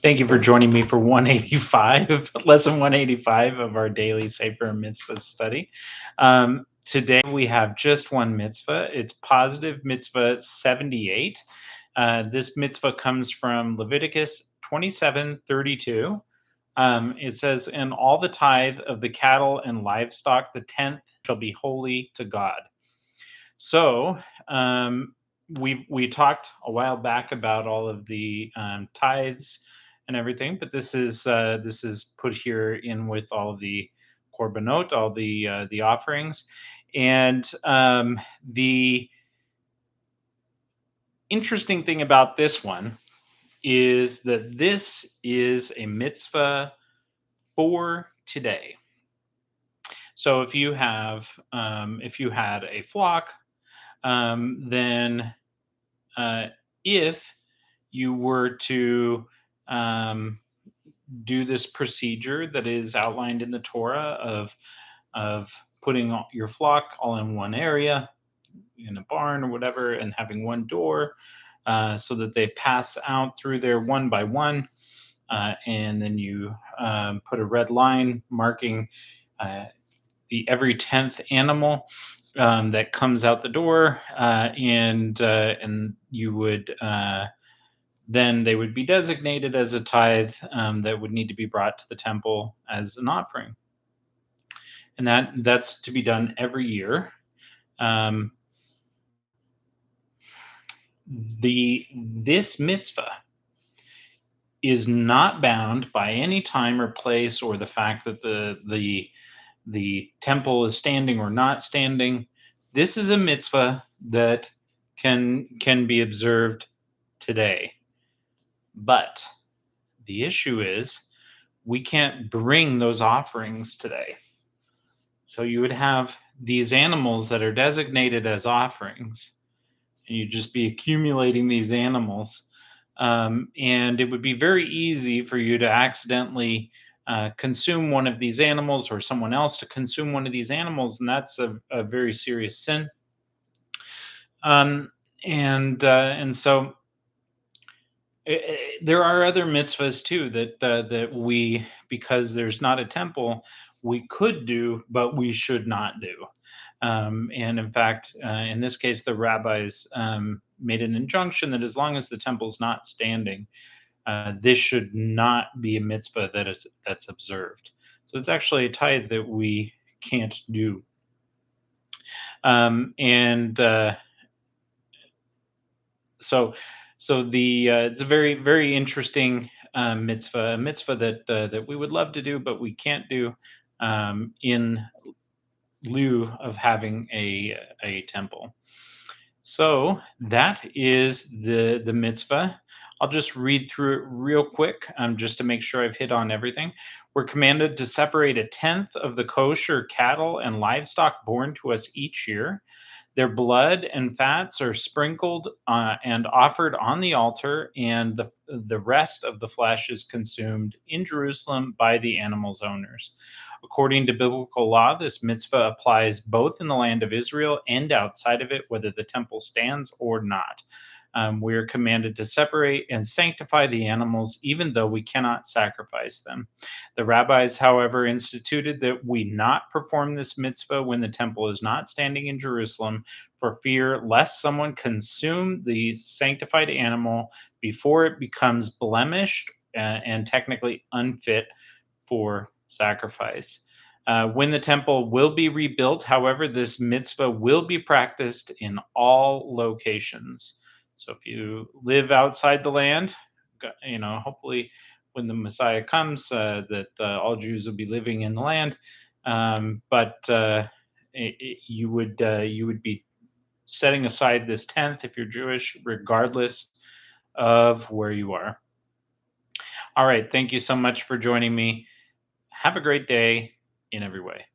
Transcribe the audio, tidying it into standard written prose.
Thank you for joining me for 185, lesson 185 of our daily Sefer mitzvah study. Today we have just one mitzvah. It's positive mitzvah 78. This mitzvah comes from Leviticus 27:32. It says, "And all the tithe of the cattle and livestock, the tenth, shall be holy to God." So we talked a while back about all of the tithes and everything, but this is put here in with all of the korbanot, all the offerings, and the interesting thing about this one is that this is a mitzvah for today. So if you had a flock, then uh, if you were to um, do this procedure that is outlined in the Torah of putting your flock all in one area in a barn or whatever, and having one door, so that they pass out through there one by one, and then you put a red line marking uh, the every 10th animal that comes out the door, and you would then they would be designated as a tithe that would need to be brought to the temple as an offering, and that's to be done every year. Um, the This mitzvah is not bound by any time or place or the fact that the temple is standing or not standing. This is a mitzvah that can be observed today, but the issue is we can't bring those offerings today. So you would have these animals that are designated as offerings, and you'd just be accumulating these animals. And it would be very easy for you to accidentally consume one of these animals, or someone else to consume one of these animals, and that's a very serious sin. Um, and so there are other mitzvahs too that we, because there's not a temple, we could do, but we should not do. And in fact, in this case, the rabbis made an injunction that as long as the temple is not standing, this should not be a mitzvah that's observed. So it's actually a tithe that we can't do. And so the It's a very interesting mitzvah, a mitzvah that we would love to do, but we can't do in lieu of having a temple. So that is the mitzvah. I'll just read through it real quick, just to make sure I've hit on everything. We're commanded to separate a tenth of the kosher cattle and livestock born to us each year. Their blood and fats are sprinkled and offered on the altar, and the rest of the flesh is consumed in Jerusalem by the animal's owners. According to biblical law, this mitzvah applies both in the land of Israel and outside of it, whether the temple stands or not. We are commanded to separate and sanctify the animals, even though we cannot sacrifice them. The rabbis, however, instituted that we not perform this mitzvah when the temple is not standing in Jerusalem, for fear lest someone consume the sanctified animal before it becomes blemished and technically unfit for sacrifice. When the temple will be rebuilt, however, this mitzvah will be practiced in all locations. So if you live outside the land, hopefully when the Messiah comes, that all Jews will be living in the land. But you would be setting aside this tenth if you're Jewish, regardless of where you are. All right. Thank you so much for joining me. Have a great day in every way.